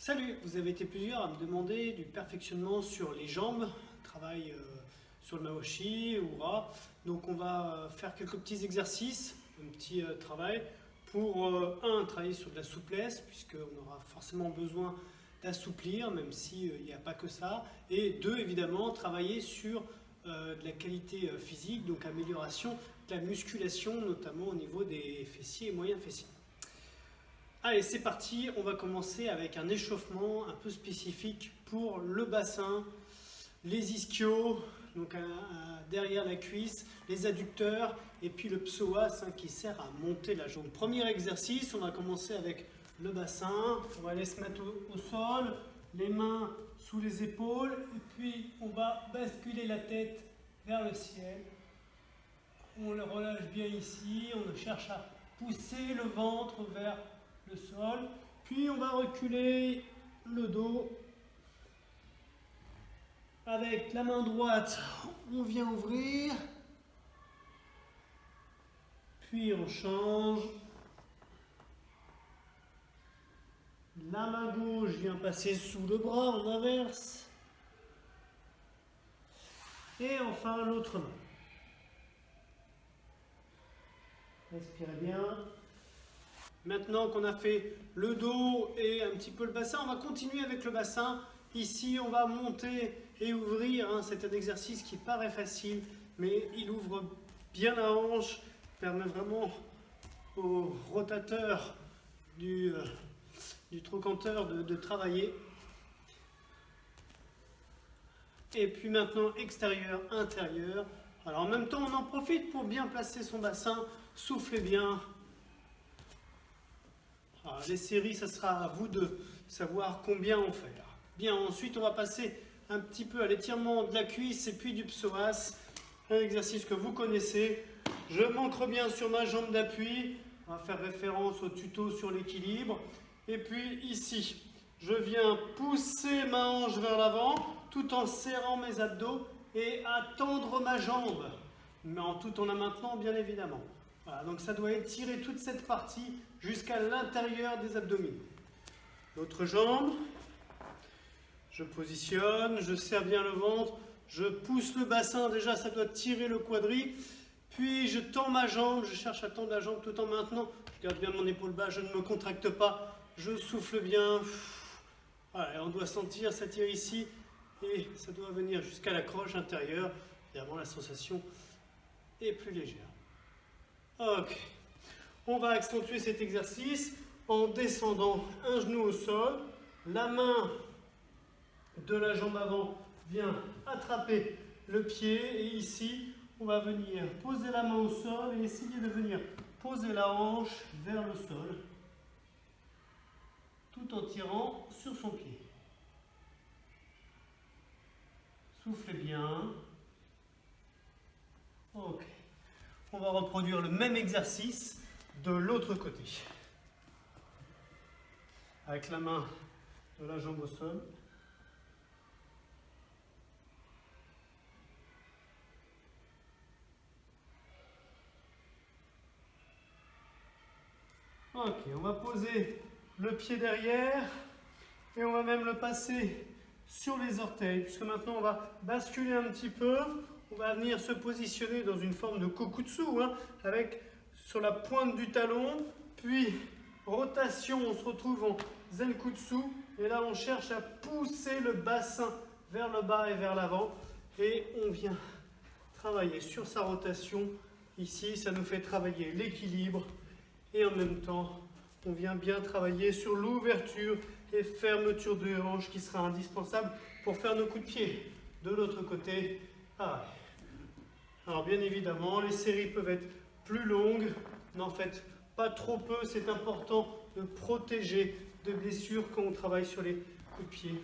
Salut, vous avez été plusieurs à me demander du perfectionnement sur les jambes, travail sur le mawashi ou ras. Donc on va faire quelques petits exercices, un petit travail pour travailler sur de la souplesse puisqu'on aura forcément besoin d'assouplir même s'il n'y a pas que ça. Et deux, évidemment, travailler sur de la qualité physique, donc amélioration de la musculation, notamment au niveau des fessiers et moyens fessiers. Allez, c'est parti, on va commencer avec un échauffement un peu spécifique pour le bassin, les ischios, donc derrière la cuisse, les adducteurs et puis le psoas qui sert à monter la jambe. Premier exercice, on va commencer avec le bassin, on va aller se mettre au sol, les mains sous les épaules et puis on va basculer la tête vers le ciel. On le relâche bien ici, on cherche à pousser le ventre vers le sol, puis on va reculer le dos. Avec la main droite, on vient ouvrir, puis on change. La main gauche vient passer sous le bras, on inverse. Et enfin l'autre main. Respirez bien. Maintenant qu'on a fait le dos et un petit peu le bassin, on va continuer avec le bassin. Ici, on va monter et ouvrir. C'est un exercice qui paraît facile, mais il ouvre bien la hanche, permet vraiment au rotateur du trochanteur de travailler. Et puis maintenant, extérieur, intérieur. Alors en même temps, on en profite pour bien placer son bassin. Soufflez bien. Alors, les séries, ça sera à vous de savoir combien on fait. Bien, ensuite on va passer un petit peu à l'étirement de la cuisse et puis du psoas. Un exercice que vous connaissez. Je m'ancre bien sur ma jambe d'appui. On va faire référence au tuto sur l'équilibre. Et puis ici, je viens pousser ma hanche vers l'avant tout en serrant mes abdos et à tendre ma jambe. Mais tout en la maintenant, bien évidemment. Voilà, donc ça doit étirer toute cette partie jusqu'à l'intérieur des abdominaux. L'autre jambe, je positionne, je serre bien le ventre, je pousse le bassin, déjà ça doit tirer le quadri, puis je tends ma jambe, je cherche à tendre la jambe tout en maintenant, je garde bien mon épaule bas, je ne me contracte pas, je souffle bien, voilà, on doit sentir, ça tire ici, et ça doit venir jusqu'à la croche intérieure, évidemment la sensation est plus légère. Ok, on va accentuer cet exercice en descendant un genou au sol, la main de la jambe avant vient attraper le pied et ici on va venir poser la main au sol et essayer de venir poser la hanche vers le sol tout en tirant sur son pied. Soufflez bien. Ok. On va reproduire le même exercice de l'autre côté. Avec la main de la jambe au sol. Ok, on va poser le pied derrière et on va même le passer sur les orteils, puisque maintenant on va basculer un petit peu. On va venir se positionner dans une forme de kokutsu, avec sur la pointe du talon, puis rotation, on se retrouve en zenkutsu, et là on cherche à pousser le bassin vers le bas et vers l'avant, et on vient travailler sur sa rotation. Ici, ça nous fait travailler l'équilibre, et en même temps, on vient bien travailler sur l'ouverture et fermeture de hanche qui sera indispensable pour faire nos coups de pied. De l'autre côté, pareil. Alors bien évidemment, les séries peuvent être plus longues, n'en faites pas trop peu, c'est important de protéger de blessures quand on travaille sur les coups de pied.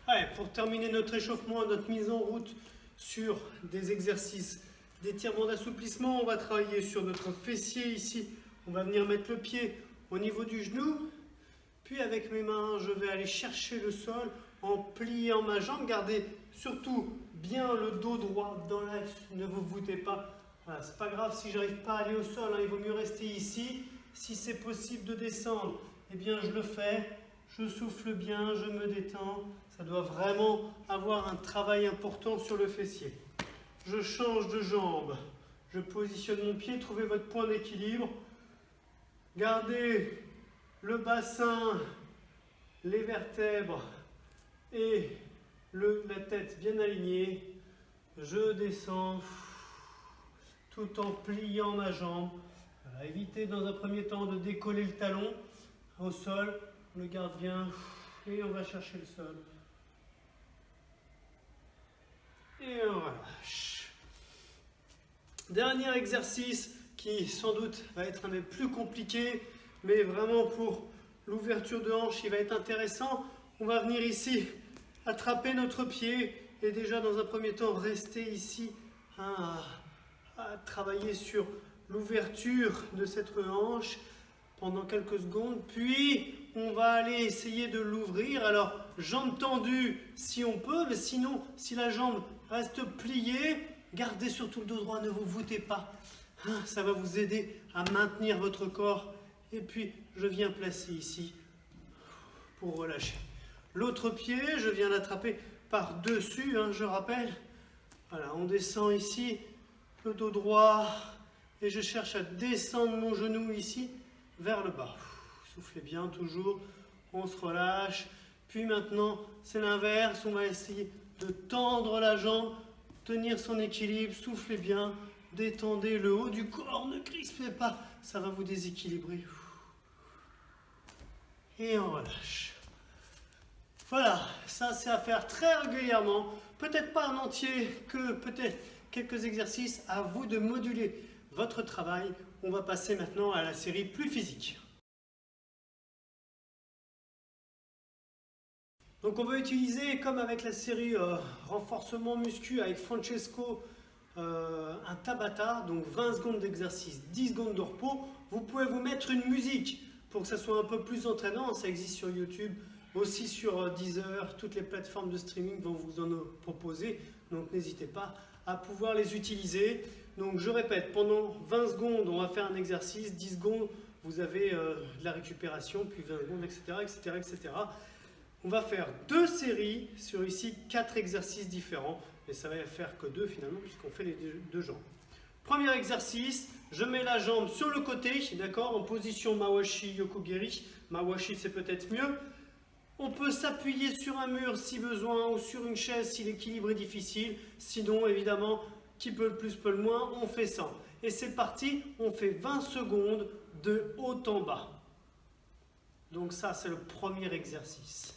Allez, pour terminer notre échauffement, notre mise en route sur des exercices d'étirement d'assouplissement, on va travailler sur notre fessier ici, on va venir mettre le pied au niveau du genou. Puis avec mes mains, je vais aller chercher le sol en pliant ma jambe. Gardez surtout bien le dos droit dans l'axe, ne vous voûtez pas Voilà, c'est pas grave si je n'arrive pas à aller au sol, hein, il vaut mieux rester ici. Si c'est possible de descendre, eh bien je le fais. Je souffle bien, je me détends. Ça doit vraiment avoir un travail important sur le fessier. Je change de jambe. Je positionne mon pied, trouvez votre point d'équilibre. Gardez le bassin, les vertèbres et la tête bien alignée. Je descends tout en pliant ma jambe. Voilà, évitez dans un premier temps de décoller le talon au sol. On le garde bien et on va chercher le sol. Et on relâche. Dernier exercice qui sans doute va être un des plus compliqués, mais vraiment pour l'ouverture de hanche, il va être intéressant. On va venir ici, attraper notre pied et déjà dans un premier temps rester ici à travailler sur l'ouverture de cette hanche pendant quelques secondes. Puis on va aller essayer de l'ouvrir. Alors jambe tendue si on peut, mais sinon si la jambe reste pliée, gardez surtout le dos droit, ne vous voûtez pas. Ça va vous aider à maintenir votre corps. Et puis je viens placer ici pour relâcher. L'autre pied, je viens l'attraper par-dessus, je rappelle. Voilà, on descend ici, le dos droit, et je cherche à descendre mon genou ici, vers le bas. Soufflez bien toujours, on se relâche. Puis maintenant, c'est l'inverse, on va essayer de tendre la jambe, tenir son équilibre, soufflez bien, détendez le haut du corps, ne crispez pas, ça va vous déséquilibrer. Et on relâche. Voilà, ça c'est à faire très régulièrement, peut-être pas en entier, que peut-être quelques exercices, à vous de moduler votre travail. On va passer maintenant à la série plus physique. Donc on va utiliser, comme avec la série renforcement muscu avec Francesco, un Tabata, donc 20 secondes d'exercice, 10 secondes de repos. Vous pouvez vous mettre une musique pour que ça soit un peu plus entraînant, ça existe sur YouTube, aussi sur Deezer, toutes les plateformes de streaming vont vous en proposer, donc n'hésitez pas à pouvoir les utiliser. Donc je répète, pendant 20 secondes on va faire un exercice, 10 secondes vous avez de la récupération, puis 20 secondes, etc., etc., etc. On va faire 2 séries sur ici 4 exercices différents, et ça va faire que 2 finalement puisqu'on fait les 2 jambes. Premier exercice, je mets la jambe sur le côté, d'accord, en position Mawashi Yokogiri. Mawashi c'est peut-être mieux. On peut s'appuyer sur un mur si besoin ou sur une chaise si l'équilibre est difficile. Sinon, évidemment, qui peut le plus peut le moins, on fait ça. Et c'est parti, on fait 20 secondes de haut en bas. Donc ça, c'est le premier exercice.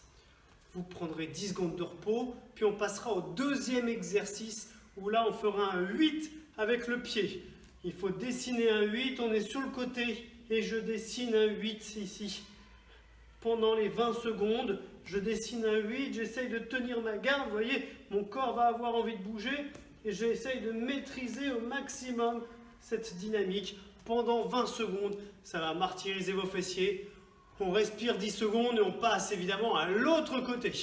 Vous prendrez 10 secondes de repos, puis on passera au deuxième exercice où là, on fera un 8 avec le pied. Il faut dessiner un 8, on est sur le côté et je dessine un 8 ici. Pendant les 20 secondes, je dessine un 8, j'essaye de tenir ma garde, vous voyez, mon corps va avoir envie de bouger et j'essaye de maîtriser au maximum cette dynamique. Pendant 20 secondes, ça va martyriser vos fessiers. On respire 10 secondes et on passe évidemment à l'autre côté.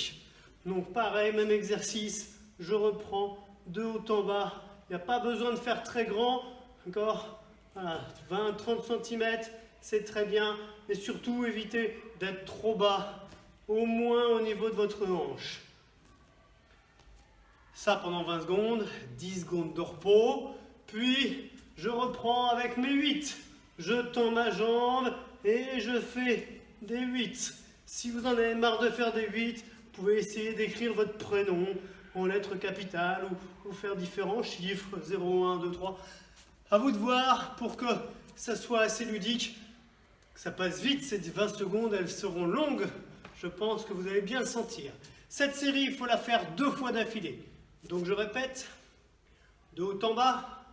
Donc pareil, même exercice, je reprends de haut en bas. Il n'y a pas besoin de faire très grand, d'accord, voilà, 20-30 cm, c'est très bien. Et surtout, évitez d'être trop bas, au moins au niveau de votre hanche. Ça pendant 20 secondes, 10 secondes de repos, puis je reprends avec mes 8. Je tends ma jambe et je fais des 8. Si vous en avez marre de faire des 8, vous pouvez essayer d'écrire votre prénom en lettres capitales ou faire différents chiffres, 0, 1, 2, 3. À vous de voir pour que ça soit assez ludique, que ça passe vite. Ces 20 secondes, elles seront longues. Je pense que vous allez bien le sentir. Cette série, il faut la faire 2 fois d'affilée. Donc je répète, de haut en bas,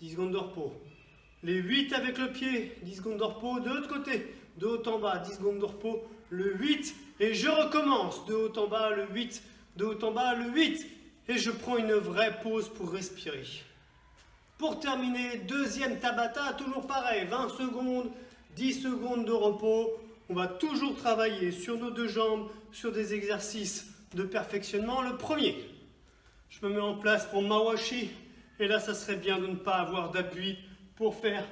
10 secondes de repos. Les 8 avec le pied, 10 secondes de repos. De l'autre côté, de haut en bas, 10 secondes de repos. Le 8, et je recommence. De haut en bas, le 8. De haut en bas, le 8. Et je prends une vraie pause pour respirer. Pour terminer, deuxième Tabata, toujours pareil. 20 secondes, 10 secondes de repos. On va toujours travailler sur nos 2 jambes, sur des exercices de perfectionnement. Le premier, je me mets en place pour Mawashi Et là, ça serait bien de ne pas avoir d'appui pour faire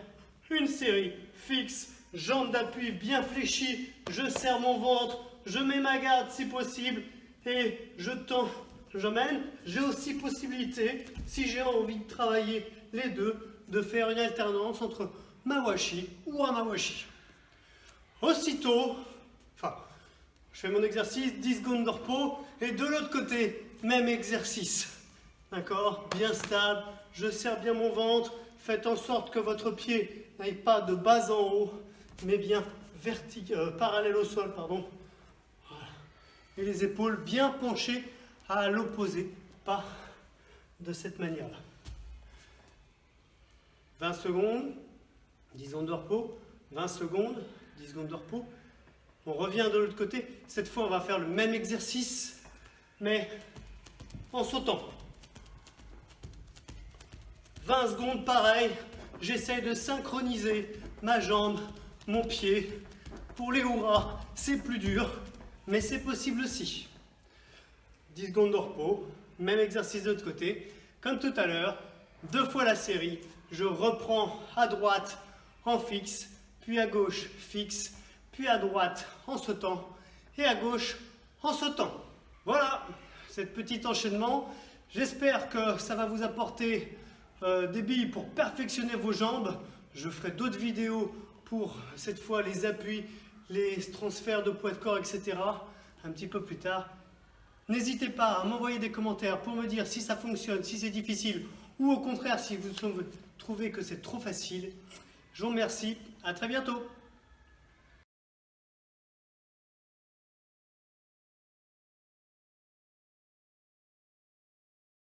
une série fixe, jambes d'appui bien fléchies, je serre mon ventre, je mets ma garde si possible et je tends, j'emmène. J'ai aussi possibilité, si j'ai envie de travailler les deux, de faire une alternance entre mawashi ou hamawashi. Aussitôt, je fais mon exercice, 10 secondes de repos et de l'autre côté, même exercice. D'accord? Bien stable, je serre bien mon ventre, faites en sorte que votre pied n'aille pas de bas en haut, mais bien parallèle au sol, pardon. Voilà. Et les épaules bien penchées à l'opposé, pas de cette manière-là. 20 secondes, 10 secondes de repos, 20 secondes, 10 secondes de repos. On revient de l'autre côté. Cette fois, on va faire le même exercice, mais en sautant. 20 secondes, pareil. J'essaye de synchroniser ma jambe, mon pied. Pour les hurrahs, c'est plus dur, mais c'est possible aussi. 10 secondes de repos, même exercice de l'autre côté. Comme tout à l'heure, 2 fois la série. Je reprends à droite en fixe, puis à gauche fixe, puis à droite en sautant et à gauche en sautant. Voilà, cet petit enchaînement. J'espère que ça va vous apporter des billes pour perfectionner vos jambes. Je ferai d'autres vidéos pour cette fois les appuis, les transferts de poids de corps, etc. un petit peu plus tard. N'hésitez pas à m'envoyer des commentaires pour me dire si ça fonctionne, si c'est difficile ou au contraire si vous trouvez que c'est trop facile. Je vous remercie, à très bientôt.